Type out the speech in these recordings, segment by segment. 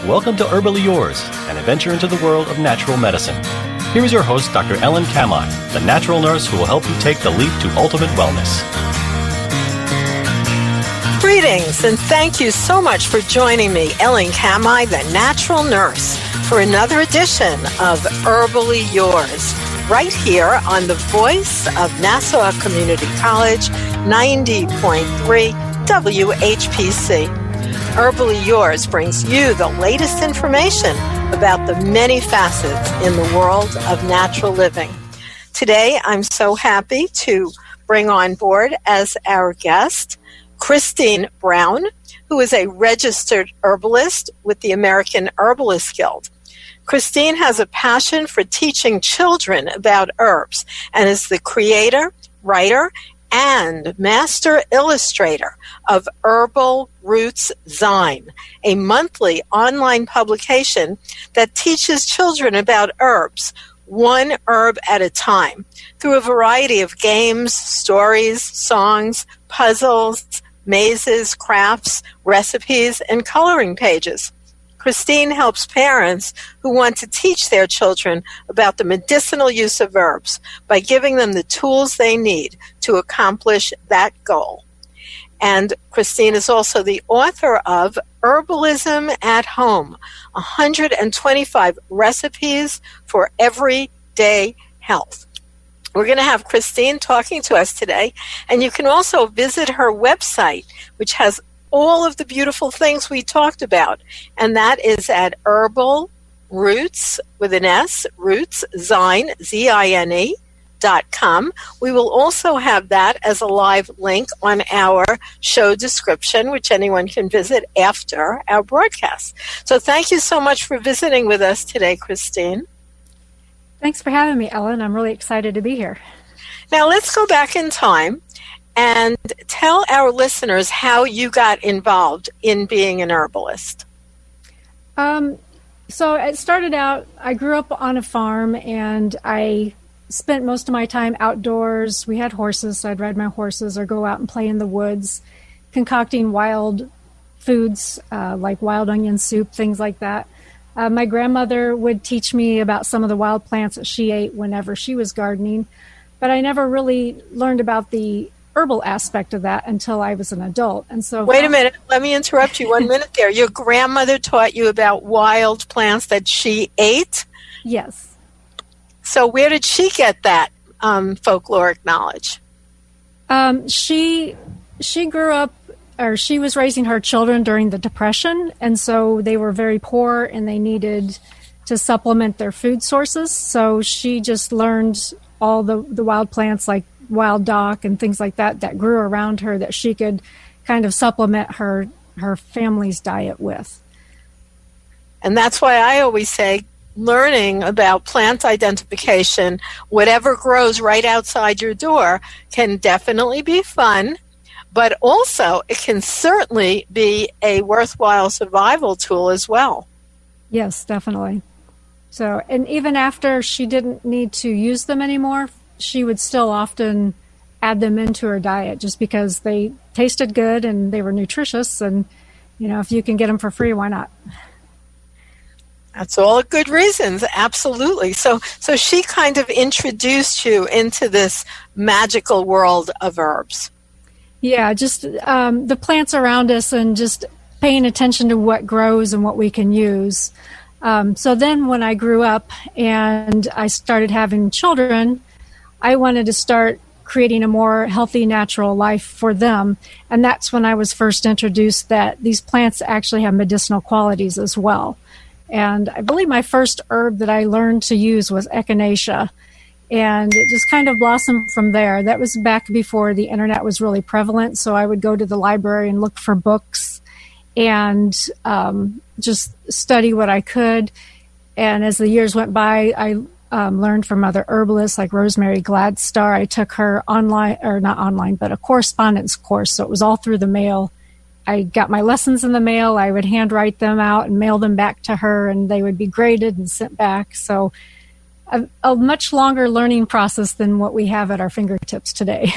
Welcome to Herbally Yours, an adventure into the world of natural medicine. Here is your host, Dr. Ellen Kamhi, the natural nurse who will help you take the leap to ultimate wellness. Greetings, and thank you so much for joining me, Ellen Kamhi, the natural nurse, for another edition of Herbally Yours, right here on the voice of Nassau Community College, 90.3 WHPC. Herbally Yours brings you the latest information about the many facets in the world of natural living. Today, I'm so happy to bring on board as our guest Kristine Brown, who is a registered herbalist with the American Herbalists Guild. Kristine has a passion for teaching children about herbs and is the creator, writer, and master illustrator of Herbal Roots zine, a monthly online publication that teaches children about herbs, one herb at a time, through a variety of games, stories, songs, puzzles, mazes, crafts, recipes, and coloring pages. Kristine helps parents who want to teach their children about the medicinal use of herbs by giving them the tools they need to accomplish that goal. And Kristine is also the author of Herbalism at Home, 125 recipes for everyday health. We're going to have Kristine talking to us today, and you can also visit her website, which has all of the beautiful things we talked about, and that is at Herbal Roots, with an S, Roots, Zine, ZINE.com. We will also have that as a live link on our show description, which anyone can visit after our broadcast. So thank you so much for visiting with us today, Kristine. Thanks for having me, Ellen. I'm really excited to be here. Now let's go back in time and tell our listeners how you got involved in being an herbalist. So it started out, I grew up on a farm, and I spent most of my time outdoors. We had horses, so I'd ride my horses or go out and play in the woods, concocting wild foods like wild onion soup, things like that. My grandmother would teach me about some of the wild plants that she ate whenever she was gardening, but I never really learned about the herbal aspect of that until I was an adult. And so, wait a minute, let me interrupt you 1 minute there. Your grandmother taught you about wild plants that she ate? Yes. So where did she get that folkloric knowledge? She grew up, or she was raising her children during the Depression, and so they were very poor and they needed to supplement their food sources. So she just learned all the wild plants like wild dock and things like that that grew around her that she could kind of supplement her family's diet with. And that's why I always say learning about plant identification, whatever grows right outside your door, can definitely be fun, but also it can certainly be a worthwhile survival tool as well. Yes, definitely. So, and even after she didn't need to use them anymore, she would still often add them into her diet just because they tasted good and they were nutritious. And, you know, if you can get them for free, why not? That's all good reasons. Absolutely. So she kind of introduced you into this magical world of herbs. Yeah, just the plants around us and just paying attention to what grows and what we can use. So then when I grew up and I started having children, I wanted to start creating a more healthy, natural life for them. And that's when I was first introduced that these plants actually have medicinal qualities as well. And I believe my first herb that I learned to use was Echinacea. And it just kind of blossomed from there. That was back before the internet was really prevalent. So I would go to the library and look for books and just study what I could. And as the years went by, I learned from other herbalists like Rosemary Gladstar. I took her online, or not online, but a correspondence course. So it was all through the mail. I got my lessons in the mail. I would handwrite them out and mail them back to her, and they would be graded and sent back. So a much longer learning process than what we have at our fingertips today.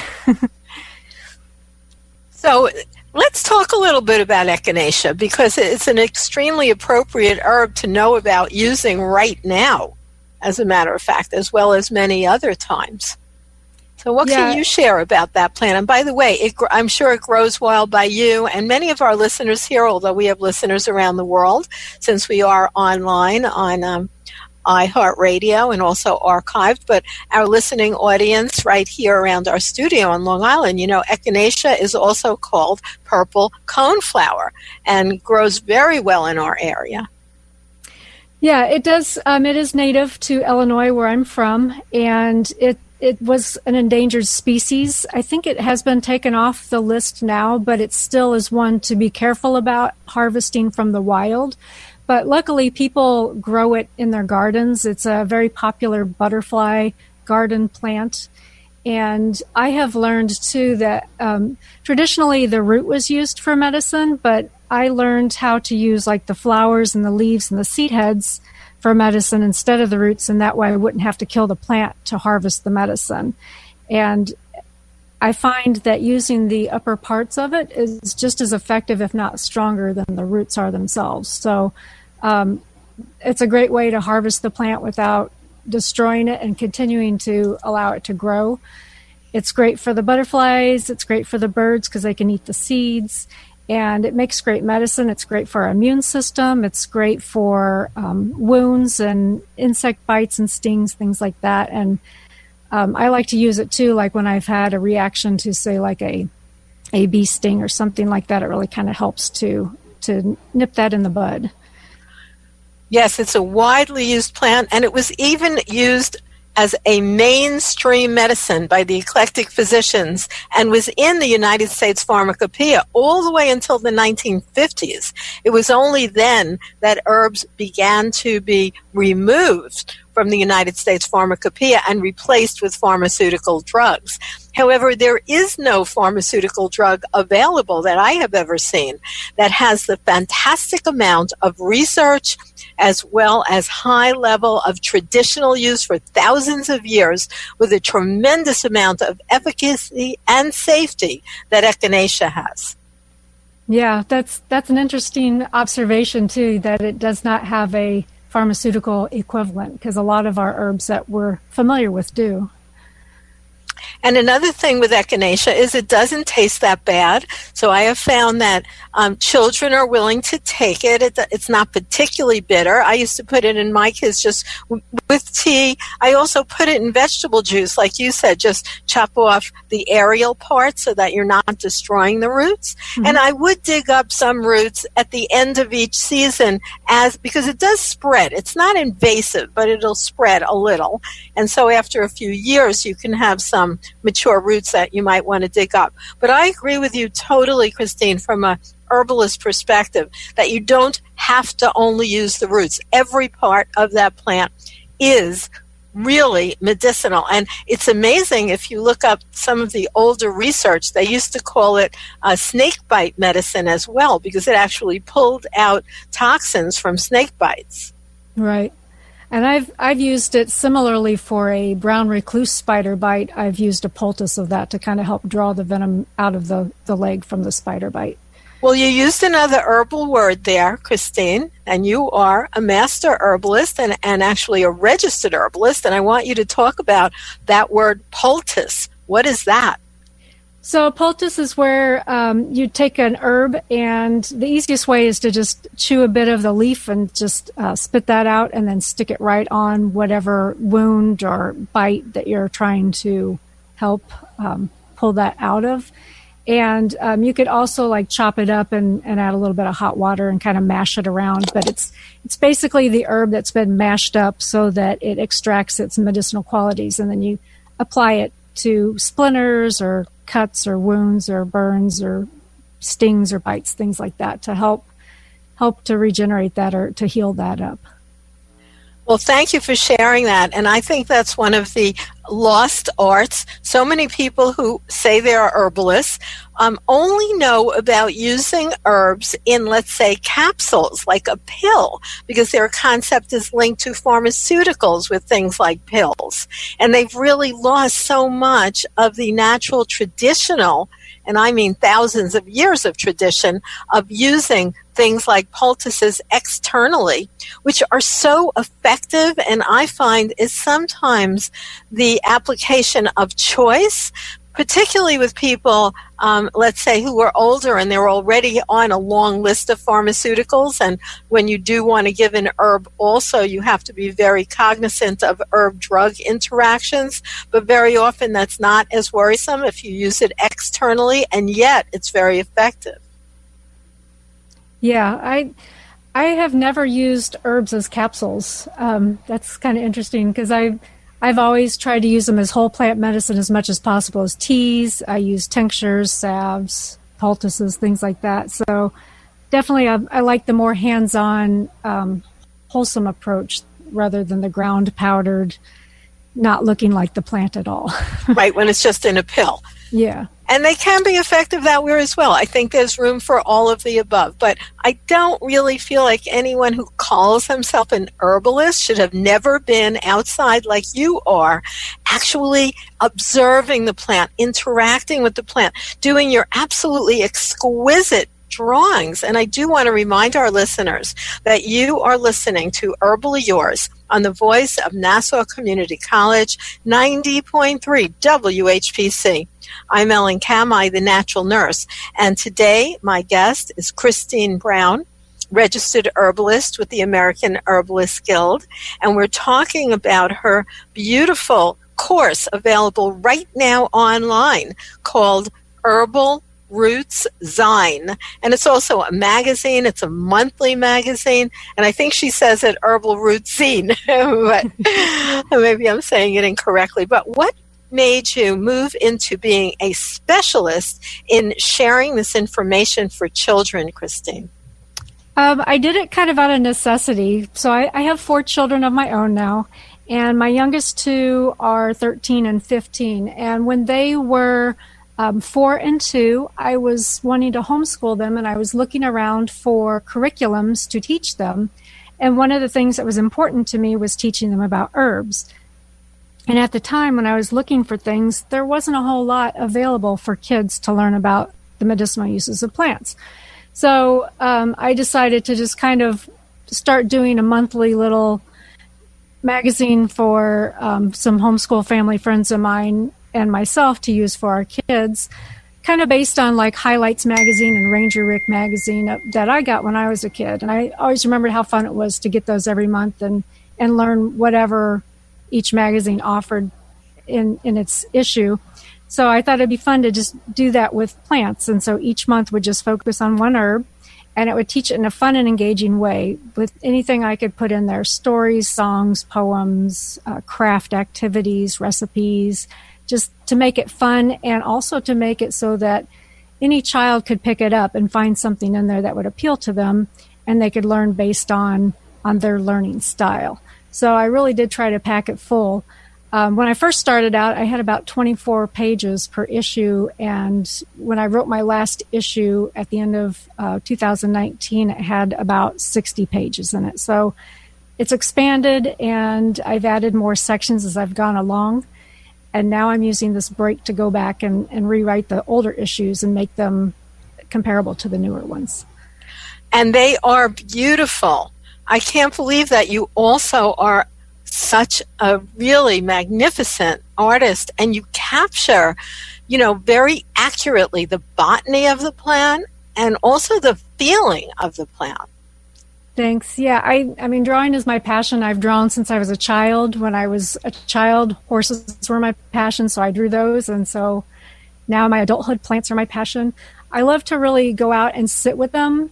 So Let's talk a little bit about Echinacea, because it's an extremely appropriate herb to know about using right now, as a matter of fact, as well as many other times. So what can you share about that plant? And by the way, I'm sure it grows wild by you and many of our listeners here, although we have listeners around the world, since we are online on iHeartRadio and also archived. But our listening audience right here around our studio on Long Island, Echinacea is also called purple coneflower and grows very well in our area. Yeah, it does. It is native to Illinois, where I'm from, and it was an endangered species. I think it has been taken off the list now, but it still is one to be careful about harvesting from the wild. But luckily, people grow it in their gardens. It's a very popular butterfly garden plant. And I have learned, too, that traditionally the root was used for medicine, but I learned how to use like the flowers and the leaves and the seed heads for medicine instead of the roots, and that way I wouldn't have to kill the plant to harvest the medicine. And I find that using the upper parts of it is just as effective, if not stronger, than the roots are themselves. So it's a great way to harvest the plant without destroying it and continuing to allow it to grow. It's great for the butterflies. It's great for the birds because they can eat the seeds. And it makes great medicine. It's great for our immune system. It's great for wounds and insect bites and stings, things like that. And I like to use it too, like when I've had a reaction to, say, like a bee sting or something like that. It really kind of helps to nip that in the bud. Yes, it's a widely used plant, and it was even used as a mainstream medicine by the eclectic physicians and was in the United States Pharmacopoeia all the way until the 1950s. It was only then that herbs began to be removed from the United States Pharmacopoeia and replaced with pharmaceutical drugs. However, there is no pharmaceutical drug available that I have ever seen that has the fantastic amount of research as well as high level of traditional use for thousands of years with a tremendous amount of efficacy and safety that Echinacea has. Yeah, that's an interesting observation too, that it does not have a pharmaceutical equivalent, because a lot of our herbs that we're familiar with do. And another thing with Echinacea is it doesn't taste that bad. So I have found that children are willing to take it. It's not particularly bitter. I used to put it in my kids just with tea. I also put it in vegetable juice, like you said, just chop off the aerial part so that you're not destroying the roots. Mm-hmm. And I would dig up some roots at the end of each season because it does spread. It's not invasive, but it'll spread a little. And so after a few years, you can have some mature roots that you might want to dig up. But I agree with you totally, Kristine, from a herbalist perspective, that you don't have to only use the roots. Every part of that plant is really medicinal. And it's amazing if you look up some of the older research, they used to call it snake bite medicine as well, because it actually pulled out toxins from snake bites. Right. And I've used it similarly for a brown recluse spider bite. I've used a poultice of that to kind of help draw the venom out of the leg from the spider bite. Well, you used another herbal word there, Kristine, and you are a master herbalist and actually a registered herbalist, and I want you to talk about that word poultice. What is that? So a poultice is where you take an herb, and the easiest way is to just chew a bit of the leaf and just spit that out and then stick it right on whatever wound or bite that you're trying to help pull that out of. And you could also like chop it up and add a little bit of hot water and kind of mash it around. But it's basically the herb that's been mashed up so that it extracts its medicinal qualities, and then you apply it to splinters or cuts or wounds or burns or stings or bites, things like that, to help to regenerate that or to heal that up. Well, thank you for sharing that. And I think that's one of the lost arts. So many people who say they are herbalists only know about using herbs in, let's say, capsules, like a pill, because their concept is linked to pharmaceuticals with things like pills. And they've really lost so much of the natural, traditional and I mean thousands of years of tradition of using things like poultices externally, which are so effective, and I find is sometimes the application of choice, particularly with people, let's say, who are older and they're already on a long list of pharmaceuticals. And when you do want to give an herb also, you have to be very cognizant of herb-drug interactions. But very often that's not as worrisome if you use it externally, and yet it's very effective. Yeah, I have never used herbs as capsules. That's kind of interesting because I've always tried to use them as whole plant medicine as much as possible, as teas. I use tinctures, salves, poultices, things like that. So definitely I like the more hands-on, wholesome approach rather than the ground powdered, not looking like the plant at all. Right, when it's just in a pill. Yeah. And they can be effective that way as well. I think there's room for all of the above. But I don't really feel like anyone who calls himself an herbalist should have never been outside like you are, actually observing the plant, interacting with the plant, doing your absolutely exquisite drawings. And I do want to remind our listeners that you are listening to Herbally Yours on the voice of Nassau Community College, 90.3 WHPC. I'm Ellen Kamhi, the natural nurse, and today my guest is Kristine Brown, registered herbalist with the American Herbalists Guild, and we're talking about her beautiful course available right now online called Herbal Roots Zine. And it's also a magazine. It's a monthly magazine. And I think she says it Herbal Roots Zine, but maybe I'm saying it incorrectly. But what made you move into being a specialist in sharing this information for children, Kristine? I did it kind of out of necessity. So I have 4 children of my own now, and my youngest 2 are 13 and 15. And when they were 4 and 2, I was wanting to homeschool them, and I was looking around for curriculums to teach them. And one of the things that was important to me was teaching them about herbs. And at the time when I was looking for things, there wasn't a whole lot available for kids to learn about the medicinal uses of plants. So I decided to just kind of start doing a monthly little magazine for some homeschool family friends of mine and myself to use for our kids, kind of based on like Highlights magazine and Ranger Rick magazine that I got when I was a kid. And I always remembered how fun it was to get those every month and learn whatever each magazine offered in its issue. So I thought it'd be fun to just do that with plants. And so each month would just focus on one herb, and it would teach it in a fun and engaging way with anything I could put in there: stories, songs, poems, craft activities, recipes, just to make it fun and also to make it so that any child could pick it up and find something in there that would appeal to them, and they could learn based on their learning style. So I really did try to pack it full. When I first started out, I had about 24 pages per issue, and when I wrote my last issue at the end of 2019, it had about 60 pages in it. So it's expanded, and I've added more sections as I've gone along, and now I'm using this break to go back and rewrite the older issues and make them comparable to the newer ones. And they are beautiful. I can't believe that you also are such a really magnificent artist, and you capture, very accurately the botany of the plant and also the feeling of the plant. Thanks. Yeah, I mean, drawing is my passion. I've drawn since I was a child. When I was a child, horses were my passion, so I drew those. And so now in my adulthood, plants are my passion. I love to really go out and sit with them,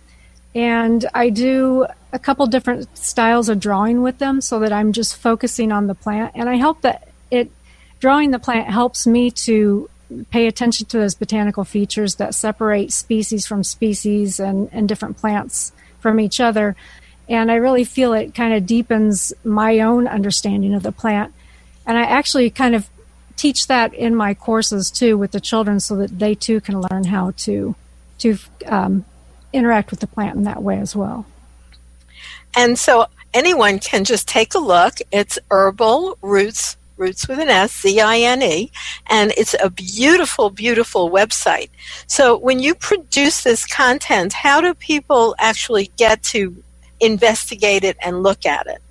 and I do a couple different styles of drawing with them so that I'm just focusing on the plant. And I hope that drawing the plant helps me to pay attention to those botanical features that separate species from species and different plants from each other. And I really feel it kind of deepens my own understanding of the plant. And I actually kind of teach that in my courses too with the children so that they too can learn how to interact with the plant in that way as well. And so anyone can just take a look. It's Herbal Roots Roots with an S, Z-I-N-E, and it's a beautiful, beautiful website. So when you produce this content, how do people actually get to investigate it and look at it?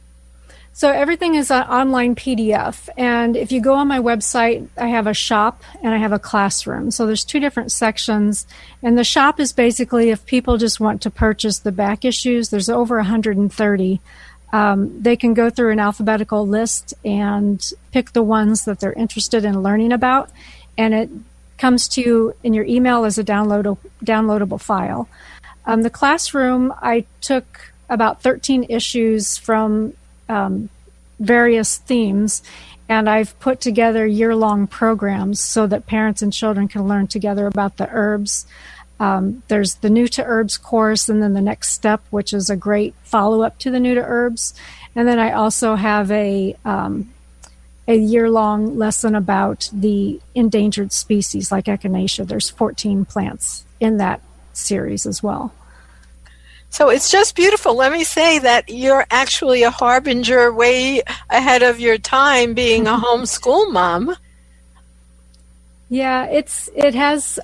So everything is an online PDF, and if you go on my website, I have a shop and I have a classroom. So there's two different sections, and the shop is basically if people just want to purchase the back issues. There's over 130. They can go through an alphabetical list and pick the ones that they're interested in learning about, and it comes to you in your email as a downloadable file. The classroom, I took about 13 issues from various themes, and I've put together year-long programs so that parents and children can learn together about the herbs. There's the New to Herbs course, and then the Next Step, which is a great follow-up to the New to Herbs. And then I also have a year-long lesson about the endangered species like Echinacea. There's 14 plants in that series as well. So it's just beautiful. Let me say that you're actually a harbinger way ahead of your time being a homeschool mom. Yeah, it has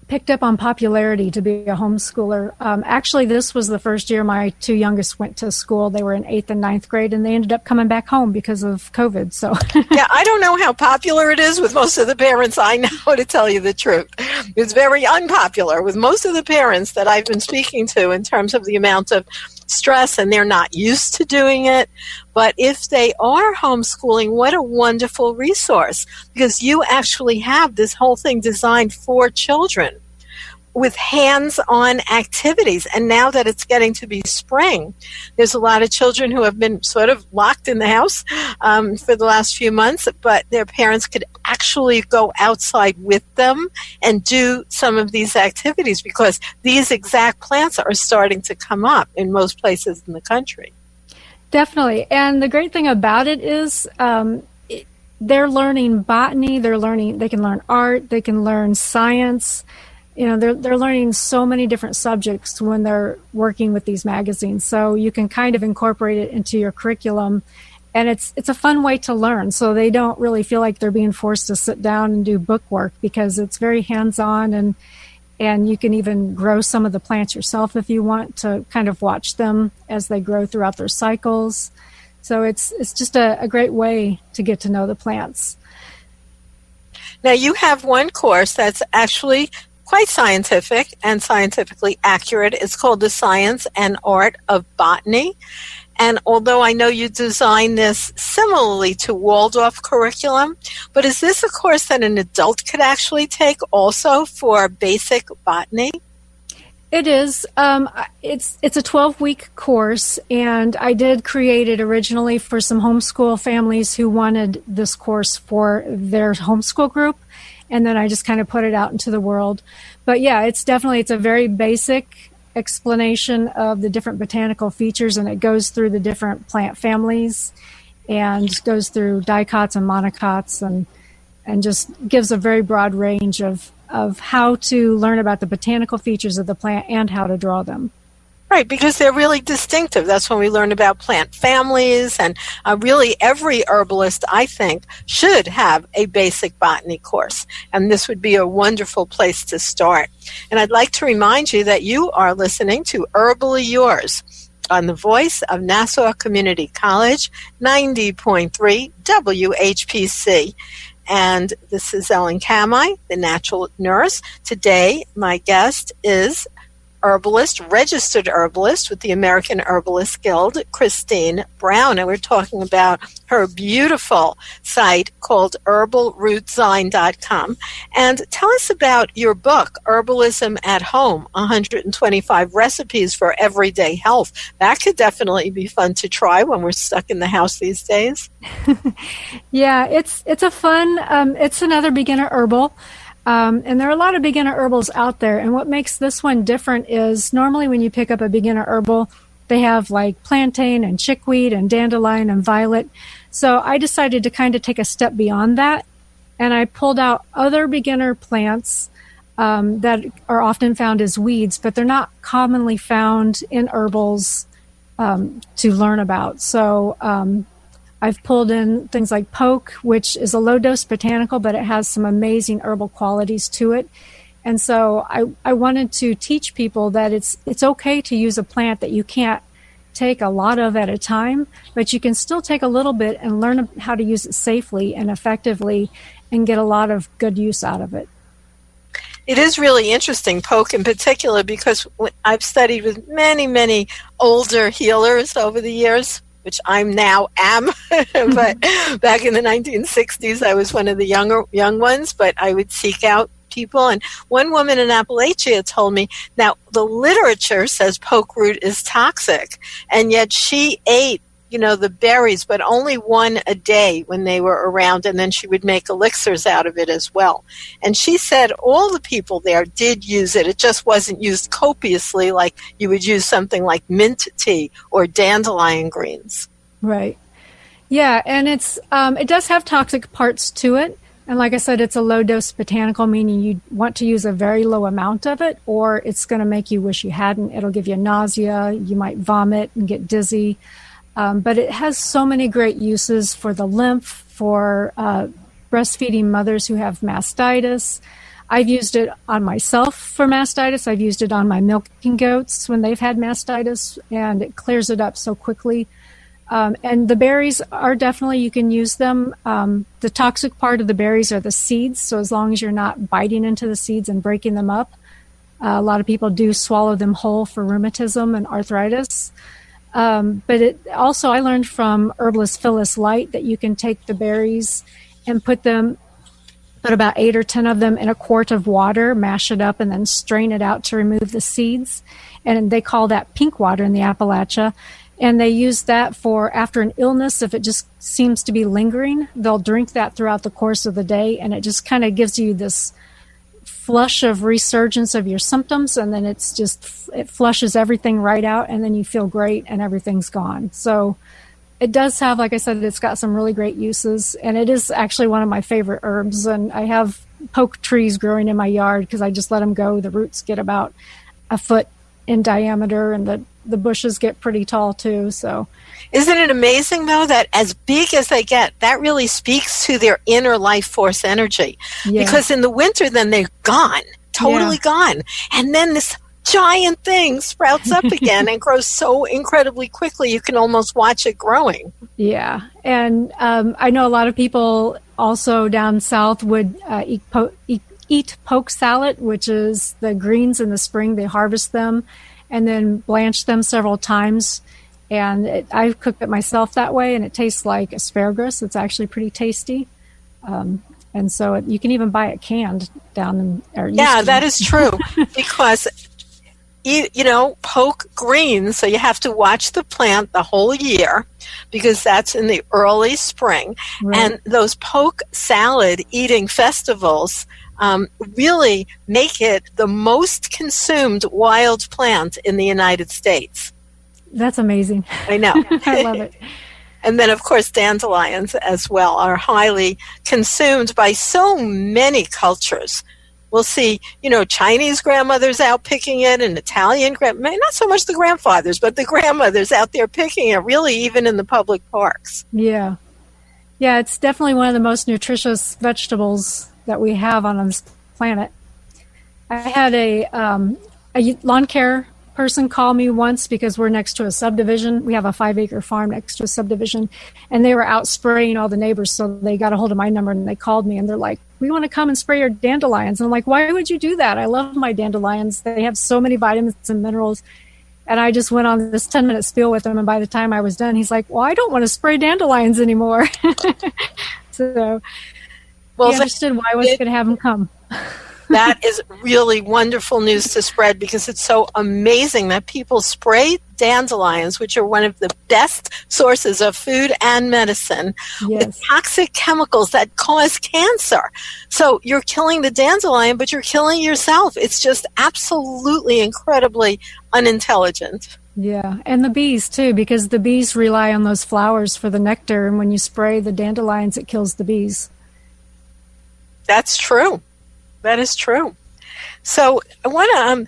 picked up on popularity to be a homeschooler. Actually, this was the first year my two youngest went to school. They were in 8th and 9th grade, and they ended up coming back home because of COVID. So yeah, I don't know how popular it is with most of the parents I know, to tell you the truth. It's very unpopular with most of the parents that I've been speaking to in terms of the amount of stress, and they're not used to doing it. But if they are homeschooling, what a wonderful resource, because you actually have this whole thing designed for children with hands-on activities. And now that it's getting to be spring, there's a lot of children who have been sort of locked in the house for the last few months, but their parents could actually go outside with them and do some of these activities, because these exact plants are starting to come up in most places in the country. Definitely. And the great thing about it is they're learning botany, they can learn art, they can learn science. You know, they're learning so many different subjects when they're working with these magazines. So you can kind of incorporate it into your curriculum, and it's a fun way to learn. So they don't really feel like they're being forced to sit down and do book work, because it's very hands-on, and you can even grow some of the plants yourself if you want to kind of watch them as they grow throughout their cycles. So it's just a great way to get to know the plants. Now you have one course that's actually quite scientific and scientifically accurate. It's called The Science and Art of Botany. And although I know you designed this similarly to Waldorf curriculum, but is this a course that an adult could actually take also for basic botany? It is. It's a 12-week course, and I did create it originally for some homeschool families who wanted this course for their homeschool group. And then I just kind of put it out into the world. But yeah, it's a very basic explanation of the different botanical features, and it goes through the different plant families and goes through dicots and monocots, and just gives a very broad range of how to learn about the botanical features of the plant and how to draw them. Right, because they're really distinctive. That's when we learn about plant families, and really every herbalist, I think, should have a basic botany course, and this would be a wonderful place to start. And I'd like to remind you that you are listening to Herbally Yours on the voice of Nassau Community College, 90.3 WHPC. And this is Ellen Kamhi, the natural nurse. Today, my guest is registered herbalist with the American Herbalists Guild, Kristine Brown, and we're talking about her beautiful site called herbalrootzine.com. And tell us about your book, Herbalism at Home, 125 recipes for everyday health. That could definitely be fun to try when we're stuck in the house these days. Yeah, it's a fun, it's another beginner herbal. And there are a lot of beginner herbals out there. And what makes this one different is normally when you pick up a beginner herbal, they have like plantain and chickweed and dandelion and violet. So I decided to kind of take a step beyond that. And I pulled out other beginner plants that are often found as weeds, but they're not commonly found in herbals to learn about. So I've pulled in things like poke, which is a low-dose botanical, but it has some amazing herbal qualities to it. And so I wanted to teach people that it's okay to use a plant that you can't take a lot of at a time, but you can still take a little bit and learn how to use it safely and effectively and get a lot of good use out of it. It is really interesting, poke in particular, because I've studied with many, many older healers over the years, which I'm now am, but back in the 1960s, I was one of the young ones, but I would seek out people. And one woman in Appalachia told me, now the literature says poke root is toxic, and yet she ate, the berries, but only one a day when they were around, and then she would make elixirs out of it as well. And she said all the people there did use it. It just wasn't used copiously like you would use something like mint tea or dandelion greens. Right. Yeah, and it does have toxic parts to it. And like I said, it's a low-dose botanical, meaning you want to use a very low amount of it, or it's going to make you wish you hadn't. It'll give you nausea. You might vomit and get dizzy. But it has so many great uses for the lymph, for breastfeeding mothers who have mastitis. I've used it on myself for mastitis. I've used it on my milking goats when they've had mastitis, and it clears it up so quickly. And the berries are definitely, you can use them. The toxic part of the berries are the seeds, so as long as you're not biting into the seeds and breaking them up. A lot of people do swallow them whole for rheumatism and arthritis. But it also, I learned from herbalist Phyllis Light that you can take the berries and put about 8 or 10 of them in a quart of water, mash it up, and then strain it out to remove the seeds. And they call that pink water in the Appalachia. And they use that for after an illness, if it just seems to be lingering, they'll drink that throughout the course of the day, and it just kind of gives you this flush of resurgence of your symptoms, and then it flushes everything right out, and then you feel great and everything's gone. So it does have, like I said, it's got some really great uses, and it is actually one of my favorite herbs. And I have poke trees growing in my yard because I just let them go. The roots get about a foot in diameter, and the bushes get pretty tall too. So isn't it amazing, though, that as big as they get, that really speaks to their inner life force energy? Yeah. Because in the winter, then they're gone, totally gone. And then this giant thing sprouts up again and grows so incredibly quickly, you can almost watch it growing. Yeah. And I know a lot of people also down south would eat poke sallet, which is the greens in the spring. They harvest them and then blanch them several times. And I've cooked it myself that way, and it tastes like asparagus. It's actually pretty tasty. And so you can even buy it canned down in... Yeah, that is true. Because, poke greens, so you have to watch the plant the whole year because that's in the early spring. Right. And those poke salad eating festivals really make it the most consumed wild plant in the United States. That's amazing. I know. I love it. And then, of course, dandelions as well are highly consumed by so many cultures. We'll see, Chinese grandmothers out picking it, and Italian not so much the grandfathers, but the grandmothers out there picking it, really even in the public parks. Yeah. Yeah, it's definitely one of the most nutritious vegetables that we have on this planet. I had a lawn care person call me once because we're next to a subdivision. We have a 5-acre farm next to a subdivision, and they were out spraying all the neighbors, so they got a hold of my number and they called me and they're like, we want to come and spray your dandelions. And I'm like, why would you do that? I love my dandelions. They have so many vitamins and minerals. And I just went on this 10-minute spiel with him, and by the time I was done, he's like, well, I don't want to spray dandelions anymore. So he understood why I was going to have him come. That is really wonderful news to spread, because it's so amazing that people spray dandelions, which are one of the best sources of food and medicine, with toxic chemicals that cause cancer. So you're killing the dandelion, but you're killing yourself. It's just absolutely incredibly unintelligent. Yeah, and the bees too, because the bees rely on those flowers for the nectar, and when you spray the dandelions, it kills the bees. That's true. That is true. So I want to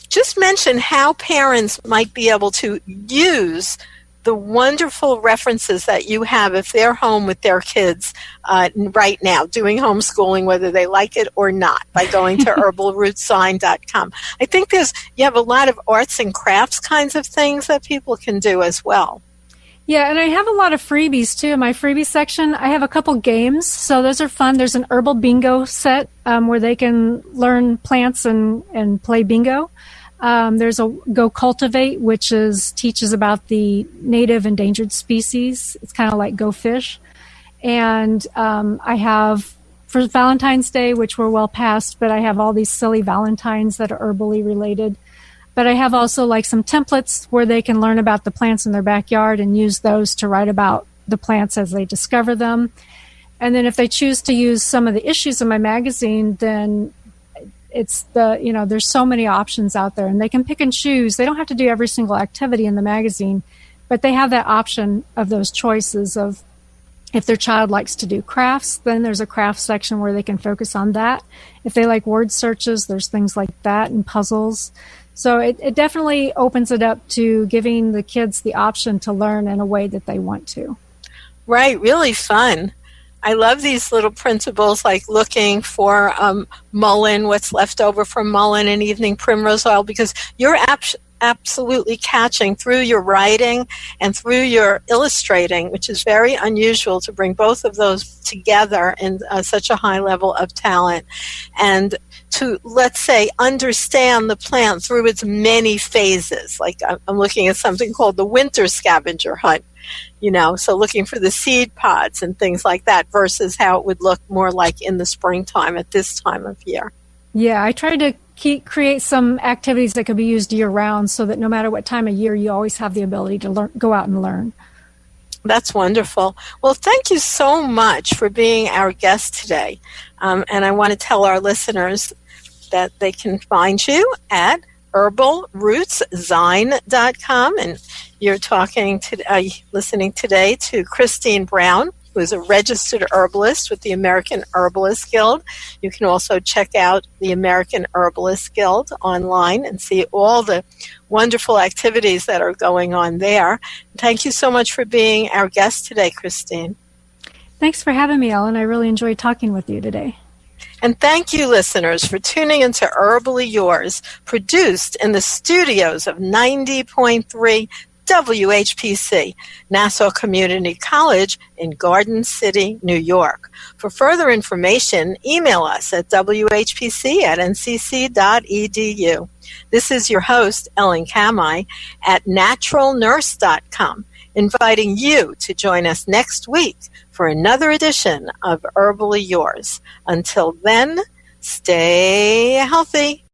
just mention how parents might be able to use the wonderful references that you have if they're home with their kids right now, doing homeschooling, whether they like it or not, by going to herbalrootszine.com. I think you have a lot of arts and crafts kinds of things that people can do as well. Yeah, and I have a lot of freebies, too. In my freebie section, I have a couple games, so those are fun. There's an herbal bingo set where they can learn plants and play bingo. There's a Go Cultivate, which teaches about the native endangered species. It's kind of like Go Fish. And I have, for Valentine's Day, which we're well past, but I have all these silly Valentines that are herbally related. But I have also like some templates where they can learn about the plants in their backyard and use those to write about the plants as they discover them. And then if they choose to use some of the issues in my magazine, then it's there's so many options out there, and they can pick and choose. They don't have to do every single activity in the magazine, but they have that option of those choices of if their child likes to do crafts, then there's a craft section where they can focus on that. If they like word searches, there's things like that and puzzles. So it definitely opens it up to giving the kids the option to learn in a way that they want to. Right, really fun. I love these little principles like looking for mullein, what's left over from mullein and evening primrose oil, because you're absolutely catching through your writing and through your illustrating, which is very unusual to bring both of those together in such a high level of talent, and to, let's say, understand the plant through its many phases. Like I'm looking at something called the winter scavenger hunt, so looking for the seed pods and things like that versus how it would look more like in the springtime at this time of year. Yeah, I tried to create some activities that could be used year-round so that no matter what time of year, you always have the ability to go out and learn. That's wonderful. Well, thank you so much for being our guest today. And I want to tell our listeners that they can find you at herbalrootszine.com. And you're listening today to Kristine Brown, who is a registered herbalist with the American Herbalists Guild. You can also check out the American Herbalists Guild online and see all the wonderful activities that are going on there. Thank you so much for being our guest today, Kristine. Thanks for having me, Ellen. I really enjoyed talking with you today. And thank you, listeners, for tuning into Herbally Yours, produced in the studios of 90.3 WHPC, Nassau Community College in Garden City, New York. For further information, email us at whpc@ncc.edu. This is your host, Ellen Kamhi, at naturalnurse.com, inviting you to join us next week for another edition of Herbally Yours. Until then, stay healthy.